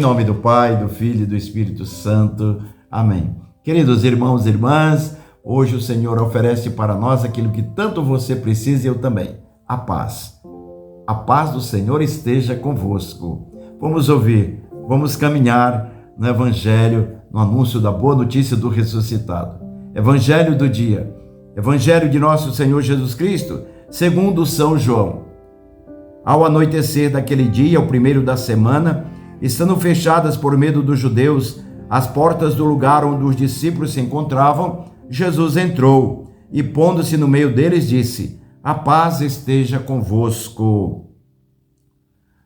nome do Pai, do Filho e do Espírito Santo. Amém. Queridos irmãos e irmãs, hoje o Senhor oferece para nós aquilo que tanto você precisa e eu também, a paz. A paz do Senhor esteja convosco. Vamos ouvir, vamos caminhar no Evangelho, no anúncio da boa notícia do ressuscitado. Evangelho do dia, Evangelho de nosso Senhor Jesus Cristo, segundo São João. Ao anoitecer daquele dia, o primeiro da semana, estando fechadas por medo dos judeus as portas do lugar onde os discípulos se encontravam, Jesus entrou e, pondo-se no meio deles, disse: a paz esteja convosco.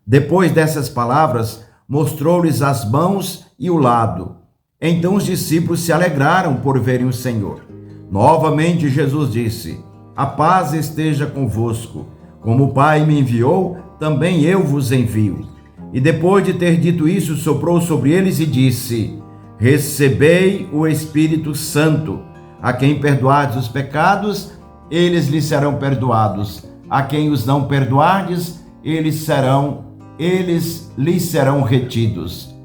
Depois dessas palavras, mostrou-lhes as mãos e o lado. Então os discípulos se alegraram por verem o Senhor. Novamente Jesus disse: a paz esteja convosco. Como o Pai me enviou, também eu vos envio. E depois de ter dito isso, soprou sobre eles e disse: recebei o Espírito Santo. A quem perdoardes os pecados, eles lhes serão perdoados. A quem os não perdoardes, eles lhes serão retidos.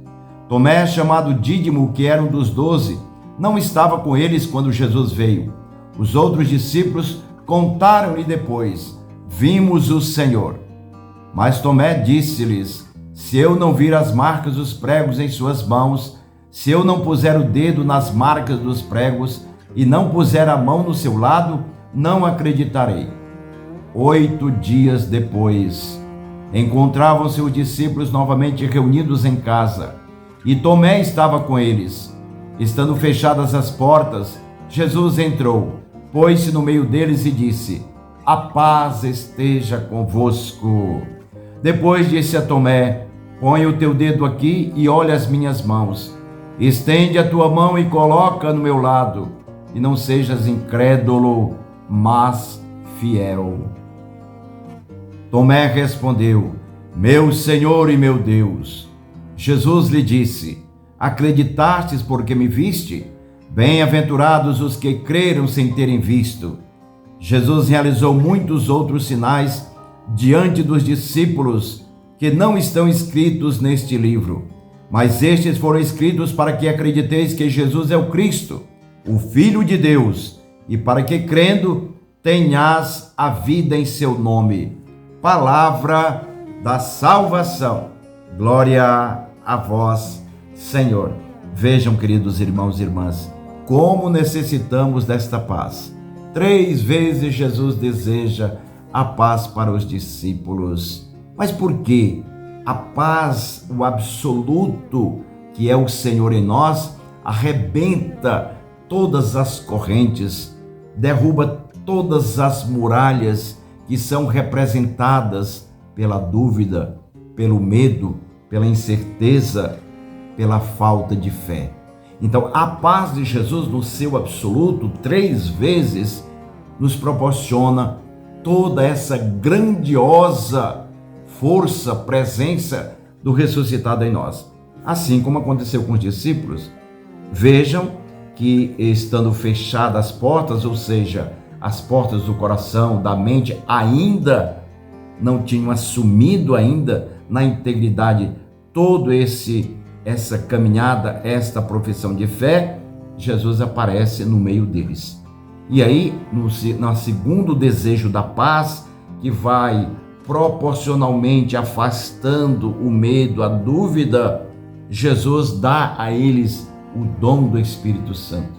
Tomé, chamado Dídimo, que era um dos 12, não estava com eles quando Jesus veio. Os outros discípulos contaram-lhe depois: vimos o Senhor. Mas Tomé disse-lhes: se eu não vir as marcas dos pregos em suas mãos, se eu não puser o dedo nas marcas dos pregos e não puser a mão no seu lado, não acreditarei. 8 dias depois, encontravam-se os discípulos novamente reunidos em casa, e Tomé estava com eles. Estando fechadas as portas, Jesus entrou, pôs-se no meio deles e disse: a paz esteja convosco. Depois disse a Tomé: põe o teu dedo aqui e olha as minhas mãos. Estende a tua mão e coloca no meu lado, e não sejas incrédulo, mas fiel. Tomé respondeu: meu Senhor e meu Deus. Jesus lhe disse: acreditastes porque me viste? Bem-aventurados os que creram sem terem visto. Jesus realizou muitos outros sinais diante dos discípulos que não estão escritos neste livro, mas estes foram escritos para que acrediteis que Jesus é o Cristo, o Filho de Deus, e para que, crendo, tenhas a vida em seu nome. Palavra da salvação. Glória a vós, Senhor. Vejam, queridos irmãos e irmãs, como necessitamos desta paz. 3 vezes Jesus deseja a paz para os discípulos. Mas por quê? A paz, o absoluto, que é o Senhor em nós, arrebenta todas as correntes, derruba todas as muralhas que são representadas pela dúvida, pelo medo, pela incerteza, pela falta de fé. Então, a paz de Jesus, no seu absoluto, 3 vezes, nos proporciona toda essa grandiosa força, presença do ressuscitado em nós. Assim como aconteceu com os discípulos. Vejam que, estando fechadas as portas, ou seja, as portas do coração, da mente, ainda não tinham assumido ainda na integridade todo essa caminhada, esta profissão de fé, Jesus aparece no meio deles. E aí, no segundo desejo da paz, que vai proporcionalmente afastando o medo, a dúvida, Jesus dá a eles o dom do Espírito Santo,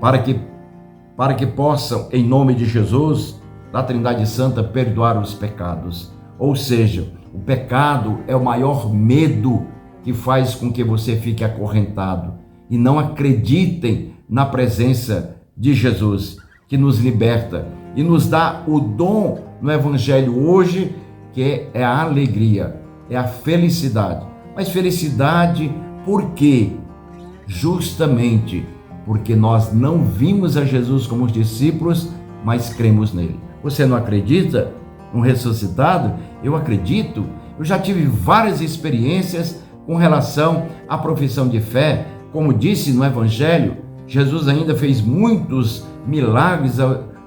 para que possam, em nome de Jesus, da Trindade Santa, perdoar os pecados. Ou seja, o pecado é o maior medo que faz com que você fique acorrentado e não acreditem na presença de Jesus, que nos liberta e nos dá o dom no Evangelho hoje, que é a alegria, é a felicidade. Mas felicidade por quê? Justamente porque nós não vimos a Jesus como os discípulos, mas cremos nele. Você não acredita no ressuscitado? Eu acredito. Eu já tive várias experiências com relação à profissão de fé. Como disse no Evangelho, Jesus ainda fez muitos milagres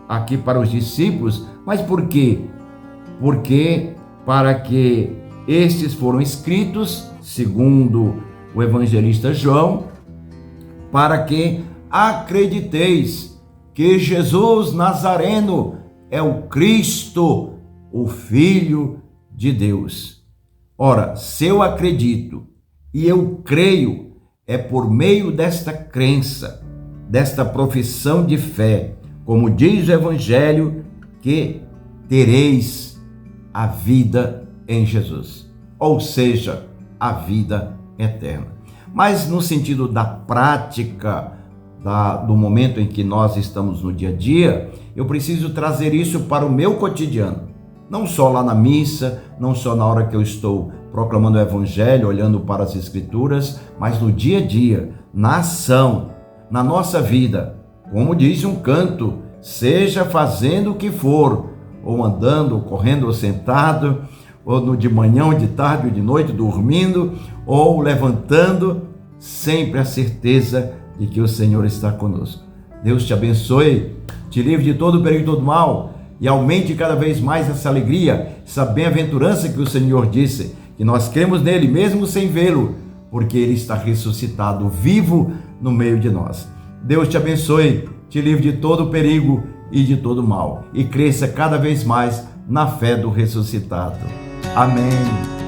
aqui para os discípulos. Mas por quê? Porque para que estes foram escritos segundo o evangelista João, para que acrediteis que Jesus Nazareno é o Cristo, o Filho de Deus. Ora, se eu acredito e eu creio, é por meio desta crença, desta profissão de fé, como diz o Evangelho, que tereis a vida em Jesus, ou seja, a vida eterna. Mas no sentido da prática, do momento em que nós estamos no dia a dia, eu preciso trazer isso para o meu cotidiano. Não só lá na missa, não só na hora que eu estou proclamando o Evangelho, olhando para as Escrituras, mas no dia a dia, na ação, na nossa vida. Como diz um canto, seja fazendo o que for, ou andando, ou correndo, ou sentado, ou de manhã, ou de tarde, ou de noite, dormindo, ou levantando, sempre a certeza de que o Senhor está conosco. Deus te abençoe, te livre de todo o perigo e todo mal, e aumente cada vez mais essa alegria, essa bem-aventurança que o Senhor disse, que nós cremos nele mesmo sem vê-lo, porque ele está ressuscitado, vivo no meio de nós. Deus te abençoe, te livre de todo o perigo e de todo o mal, e cresça cada vez mais na fé do ressuscitado. Amém.